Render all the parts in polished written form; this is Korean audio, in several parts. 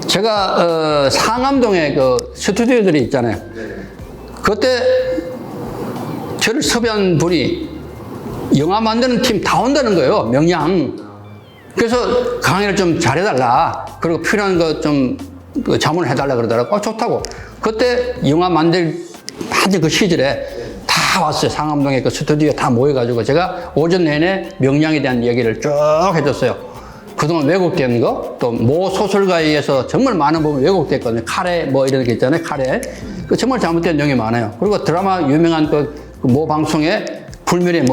제가 상암동에 그 스튜디오들이 있잖아요. 그때 저를 섭외한 분이 영화 만드는 팀 다 온다는 거예요. 명량. 그래서 강의를 좀 잘해달라. 그리고 필요한 거 좀 자문을 해달라 그러더라고. 좋다고. 그때 영화 하던 그 시절에 다 왔어요. 상암동에 그 스튜디오에 다 모여가지고 제가 오전 내내 명량에 대한 얘기를 쭉 해줬어요. 그동안 왜곡된 거, 또 모 소설가에 의해서 정말 많은 부분이 왜곡됐거든요. 카레 뭐 이런 게 있잖아요. 카레. 그 정말 잘못된 내용이 많아요. 그리고 드라마 유명한 그 모 방송에 불멸의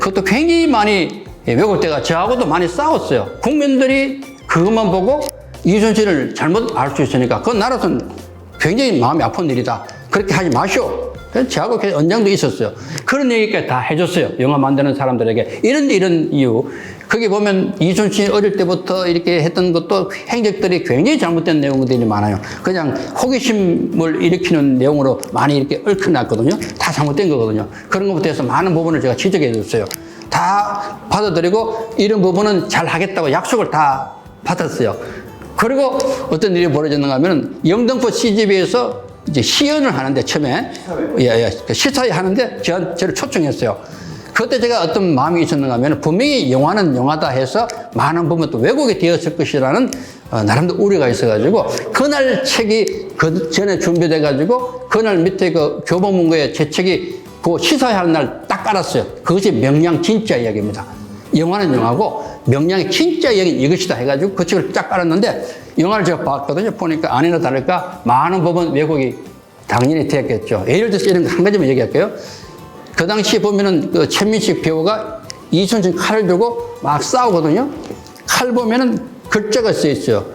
그것도 굉장히 많이 왜곡돼가 저하고도 많이 싸웠어요. 국민들이 그것만 보고 이순신을 잘못 알 수 있으니까 그건 나로서는 굉장히 마음이 아픈 일이다. 그렇게 하지 마시오. 그래서 저하고 언쟁도 있었어요. 그런 얘기까지 다 해줬어요. 영화 만드는 사람들에게. 이런 이유. 거기 보면 이순신이 어릴 때부터 이렇게 했던 것도 행적들이 굉장히 잘못된 내용들이 많아요. 그냥 호기심을 일으키는 내용으로 많이 이렇게 얽혀놨거든요. 다 잘못된 거거든요. 그런 것부터 해서 많은 부분을 제가 지적해 줬어요. 다 받아들이고 이런 부분은 잘 하겠다고 약속을 다 받았어요. 그리고 어떤 일이 벌어졌는가 하면 영등포 CGV에서 이제 시연을 하는데 처음에 시사회 하는데 저를 초청했어요. 그때 제가 어떤 마음이 있었는가 하면 분명히 영화는 영화다 해서 많은 부분 또 왜곡이 되었을 것이라는 나름대로 우려가 있어가지고 그날 책이 그 전에 준비돼 가지고 그날 밑에 그 교보문고에 제 책이 그 시사회 하는 날 딱 깔았어요. 그것이 명량 진짜 이야기입니다. 영화는 영화고 명량의 진짜 이야기 이것이다 해가지고 그 책을 딱 깔았는데 영화를 제가 봤거든요. 보니까 아니나 다를까 많은 부분 왜곡이 당연히 되었겠죠. 예를 들어서 이런 거 한 가지만 얘기할게요. 그 당시에 보면은 그 최민식 배우가 이순신 칼을 들고 막 싸우거든요. 칼 보면은 글자가 쓰여 있어요.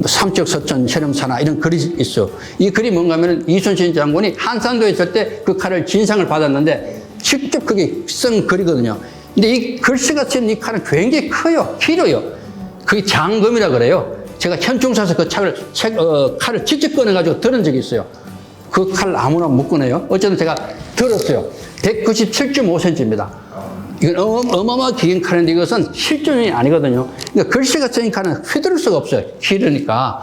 삼척 서천 체념사나 이런 글이 있어. 이 글이 뭔가 하면은 이순신 장군이 한산도에 있을 때 그 칼을 진상을 받았는데 직접 그게 쓴 글이거든요. 근데 이 글씨가 쓰인 이 칼은 굉장히 커요. 길어요. 그게 장검이라 그래요. 제가 현충사에서 그 칼을 직접 꺼내가지고 들은 적이 있어요. 그 칼 아무나 못 꺼내요. 어쨌든 제가 들었어요. 197.5cm입니다. 이건 어마어마하게 긴 칼인데 이것은 실존이 아니거든요. 그러니까 글씨가 쓰인 칼은 휘두를 수가 없어요. 길으니까.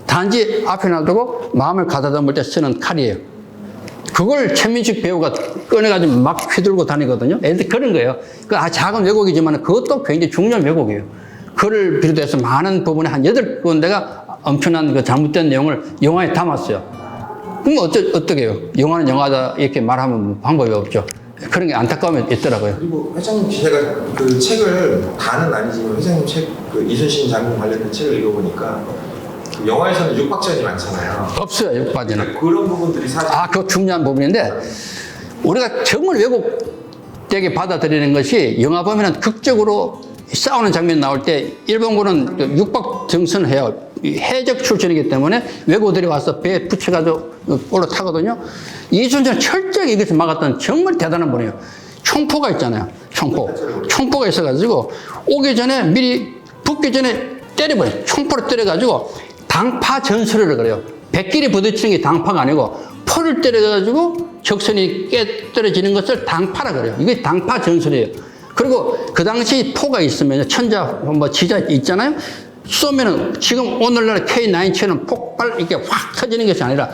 단지 앞에 놔두고 마음을 가다듬을 때 쓰는 칼이에요. 그걸 최민식 배우가 꺼내가지고 막 휘두르고 다니거든요. 애들 그런 거예요. 그 작은 왜곡이지만 그것도 굉장히 중요한 왜곡이에요. 그를 비롯해서 많은 부분에 한 8군데가 엄청난 그 잘못된 내용을 영화에 담았어요. 그럼 어떻게 해요? 영화는 영화다 이렇게 말하면 방법이 없죠. 그런 게 안타까움이 있더라고요. 그리고 회장님 제가 그 책을 다는 아니지만 회장님 책, 그 이순신 장군 관련된 책을 읽어보니까 그 영화에서는 육박전이 많잖아요. 없어요, 육박전은. 그런 부분들이 사실. 그거 중요한 부분인데 우리가 정말 왜곡되게 받아들이는 것이 영화 보면은 극적으로 싸우는 장면 나올 때 일본군은 육박 정선을 해요. 해적 출신이기 때문에 외고들이 와서 배에 붙여가지고 올라타거든요. 이순신은 철저하게 이것을 막았던 정말 대단한 분이에요. 총포가 있잖아요. 총포가 있어가지고 오기 전에 미리 붙기 전에 때려버려요. 총포를 때려가지고 당파 전술을 그래요. 백길이 부딪히는 게 당파가 아니고 포를 때려가지고 적선이 깨떨어지는 것을 당파라 그래요. 이게 당파 전술이에요. 그리고 그 당시 포가 있으면 천자 지자 있잖아요. 쏘면은 지금 오늘날 K9처럼 폭발 이렇게 확 터지는 것이 아니라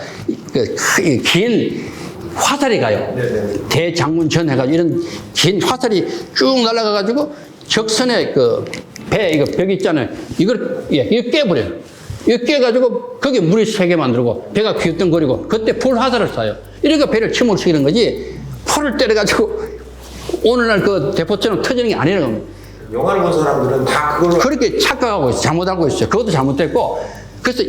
긴 화살이 가요. 대장군전 해가지고 이런 긴 화살이 쭉 날아가가지고 적선의 그 배 이거 벽 있잖아요. 이걸 깨버려요. 이거 깨가지고 거기에 물이 새게 만들고 배가 휘었덩거리고 그때 풀 화살을 쏴요. 이러니까 배를 침몰시키는 거지. 포를 때려가지고 오늘날 그 대포처럼 터지는 게 아니라는 겁니다. 영화를 본 사람들은 다 그걸로 그렇게 착각하고 있어요. 잘못 알고 있어요. 그것도 잘못됐고 그래서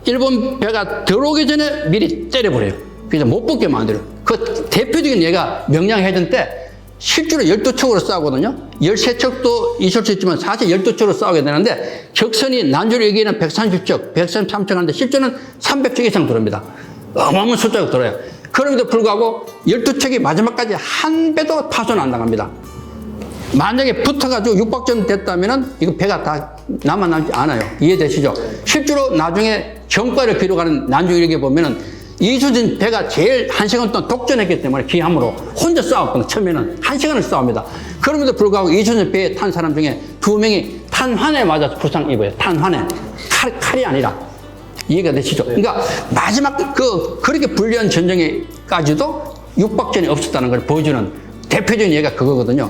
일본 배가 들어오기 전에 미리 때려버려요. 그래서 못 붙게 만들어요. 그 대표적인 예가 명량해전 때 실제로 12척으로 싸우거든요. 13척도 있을 수 있지만 사실 12척으로 싸우게 되는데 적선이 난주를 얘기하는 130척, 133척 하는데 실제는 300척 이상 들어옵니다. 어마어마한 숫자가 들어요. 그럼에도 불구하고 12척이 마지막까지 한 배도 파손 안 당합니다. 만약에 붙어가지고 육박전 됐다면은 이거 배가 다 남지 않아요. 이해되시죠? 실제로 나중에 정과를 기록하는 난주일기에 보면은 이순신 배가 제일 1시간 동안 독전했기 때문에 기함으로 혼자 싸웠거든요. 처음에는 1시간을 싸웁니다. 그럼에도 불구하고 이순신 배에 탄 사람 중에 2명이 탄환에 맞아서 부상 입어요. 탄환에. 칼이 아니라. 이해가 되시죠? 그러니까 마지막 그렇게 불리한 전쟁에까지도 육박전이 없었다는 걸 보여주는 대표적인 예가 그거거든요.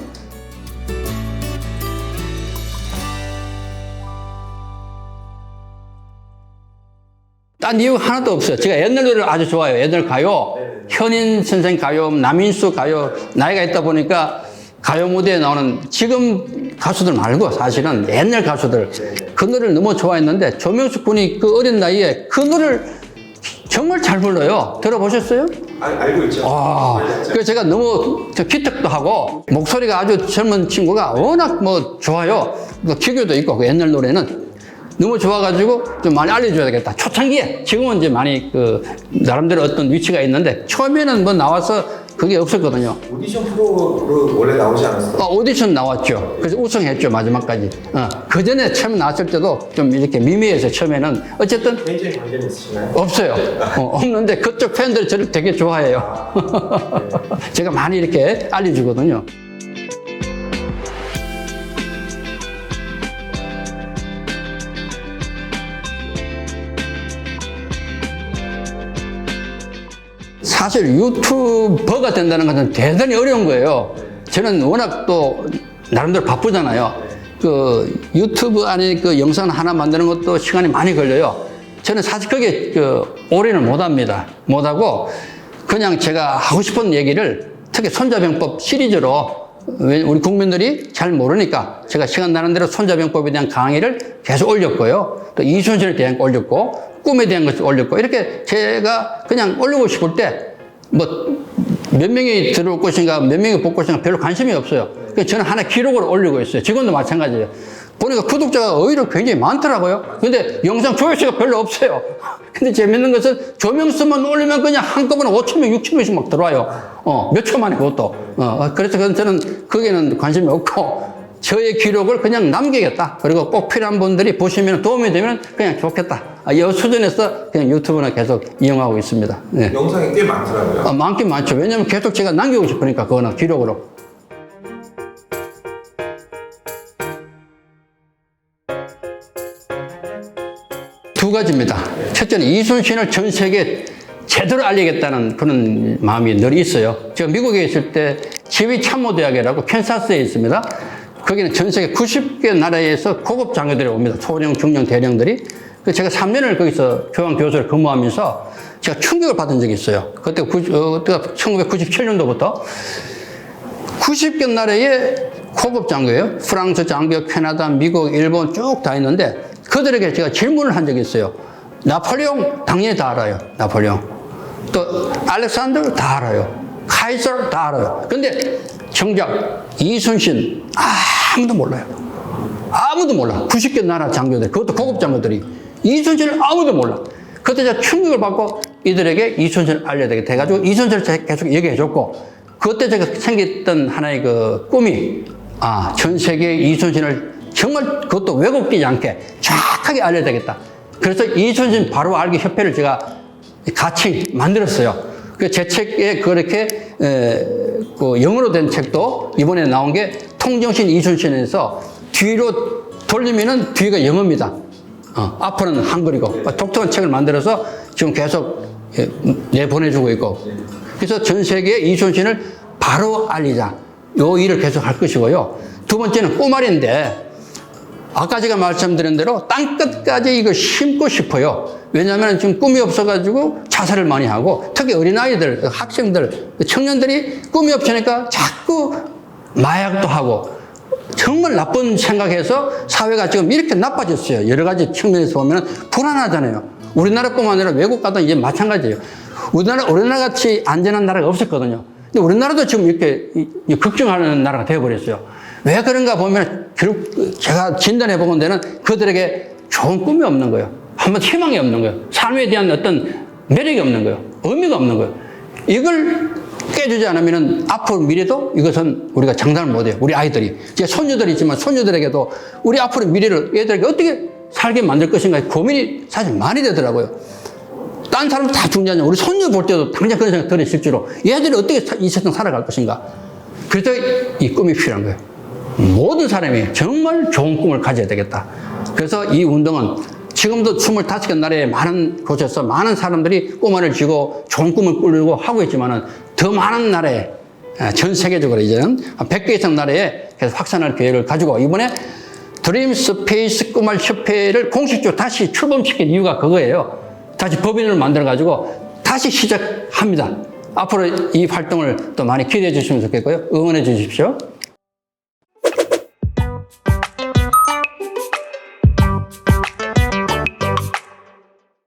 딴 이유 하나도 없어요. 제가 옛날 노래를 아주 좋아해요. 옛날 가요. 현인 선생 가요, 남인수 가요. 나이가 있다 보니까 가요 무대에 나오는 지금 가수들 말고 사실은 옛날 가수들 그 노래를 너무 좋아했는데 조명숙 군이 그 어린 나이에 그 노래를 정말 잘 불러요. 들어보셨어요? 알고 있죠. 그래서 제가 너무 기특도 하고 목소리가 아주 젊은 친구가 워낙 뭐 좋아요. 기교도 있고 그 옛날 노래는 너무 좋아가지고 좀 많이 알려줘야 되겠다. 초창기에 지금은 이제 많이 나름대로 어떤 위치가 있는데 처음에는 뭐 나와서 그게 없었거든요. 오디션 프로로 원래 나오지 않았어요? 오디션 나왔죠. 그래서 우승했죠, 마지막까지. 그 전에 처음 나왔을 때도 좀 이렇게 미미해서 처음에는 어쨌든. 개인적인 관계는 있으시나요? 없어요. 없는데 그쪽 팬들이 저를 되게 좋아해요. 네. 제가 많이 이렇게 알려주거든요. 사실 유튜버가 된다는 것은 대단히 어려운 거예요. 저는 워낙 또 나름대로 바쁘잖아요. 그 유튜브 안에 그 영상 하나 만드는 것도 시간이 많이 걸려요. 저는 사실 그게 올인을 못 합니다. 못 하고 그냥 제가 하고 싶은 얘기를 특히 손자병법 시리즈로 우리 국민들이 잘 모르니까 제가 시간 나는 대로 손자병법에 대한 강의를 계속 올렸고요. 또 이순신에 대한 거 올렸고 꿈에 대한 것을 올렸고 이렇게 제가 그냥 올리고 싶을 때 뭐 몇 명이 들어올 것인가 몇 명이 볼 것인가 별로 관심이 없어요. 그래서 저는 하나 기록으로 올리고 있어요. 지금도 마찬가지예요. 보니까 구독자가 오히려 굉장히 많더라고요. 근데 영상 조회수가 별로 없어요. 근데 재밌는 것은 조명수만 올리면 그냥 한꺼번에 5,000명, 6,000명씩 막 들어와요. 몇 초 만에 그것도. 그래서 저는 거기에는 관심이 없고 저의 기록을 그냥 남기겠다. 그리고 꼭 필요한 분들이 보시면 도움이 되면 그냥 좋겠다. 이 수준에서 그냥 유튜브는 계속 이용하고 있습니다. 네. 영상이 꽤 많더라고요. 많긴 많죠. 왜냐면 계속 제가 남기고 싶으니까, 그거는 기록으로. 두 가지입니다. 첫째는 이순신을 전 세계에 제대로 알리겠다는 그런 마음이 늘 있어요. 제가 미국에 있을 때 지휘참모대학이라고 캔사스에 있습니다. 거기는 전 세계 90개 나라에서 고급 장교들이 옵니다. 소령, 중령, 대령들이. 제가 3년을 거기서 교황 교수를 근무하면서 제가 충격을 받은 적이 있어요. 그때가 1997년도부터 90개 나라의 고급 장교예요. 프랑스 장교, 캐나다, 미국, 일본 쭉 다 있는데 그들에게 제가 질문을 한 적이 있어요. 나폴레옹 당연히 다 알아요. 나폴레옹. 또 알렉산더 다 알아요. 카이서 다 알아요. 근데 정작 이순신 아무도 몰라요. 아무도 몰라. 90개 나라 장교들, 그것도 고급 장교들이 이순신을 아무도 몰라. 그때 제가 충격을 받고 이들에게 이순신을 알려야 되겠다 해가지고 이순신을 제가 계속 얘기해줬고, 그때 제가 생겼던 하나의 그 꿈이 전 세계에 이순신을 정말 그것도 왜곡되지 않게 정확하게 알려야 되겠다. 그래서 이순신 바로 알기 협회를 제가 같이 만들었어요. 제 책에 그렇게 그 영어로 된 책도 이번에 나온 게 통정신 이순신에서 뒤로 돌리면은 뒤가 영어입니다. 앞으로는 한글이고 독특한 책을 만들어서 지금 계속 내보내주고 있고, 그래서 전 세계에 이순신을 바로 알리자, 요 일을 계속 할 것이고요. 두 번째는 꼬말인데 아까 제가 말씀드린 대로 땅끝까지 이거 심고 싶어요. 왜냐하면 지금 꿈이 없어가지고 자살을 많이 하고, 특히 어린아이들, 학생들, 청년들이 꿈이 없으니까 자꾸 마약도 하고 정말 나쁜 생각해서 사회가 지금 이렇게 나빠졌어요. 여러 가지 측면에서 보면 불안하잖아요. 우리나라뿐만 아니라 외국 가도 이제 마찬가지예요. 우리나라 같이 안전한 나라가 없었거든요. 근데 우리나라도 지금 이렇게 걱정하는 나라가 되어버렸어요. 왜 그런가 보면 결국 제가 진단해 보건 데는 그들에게 좋은 꿈이 없는 거예요. 한번 희망이 없는 거예요. 삶에 대한 어떤 매력이 없는 거예요. 의미가 없는 거예요. 이걸 깨주지 않으면 앞으로 미래도 이것은 우리가 장담을 못해요. 우리 아이들이. 제 손주들이 있지만 손주들에게도 우리 앞으로 미래를 애들에게 어떻게 살게 만들 것인가 고민이 사실 많이 되더라고요. 딴 사람 다 중요하냐. 우리 손주 볼 때도 당장 그런 생각 들어요. 실제로. 얘들이 어떻게 이 세상 살아갈 것인가. 그래서 이 꿈이 필요한 거예요. 모든 사람이 정말 좋은 꿈을 가져야 되겠다. 그래서 이 운동은 지금도 25개 나라에 많은 곳에서 많은 사람들이 꿈을 쥐고 좋은 꿈을 꾸려고 하고 있지만은 더 많은 나라에, 전 세계적으로 이제는 100개 이상 나라에 계속 확산할 계획을 가지고 이번에 드림 스페이스 꿈알 협회를 공식적으로 다시 출범시킨 이유가 그거예요. 다시 법인을 만들어가지고 다시 시작합니다. 앞으로 이 활동을 또 많이 기대해 주시면 좋겠고요. 응원해 주십시오.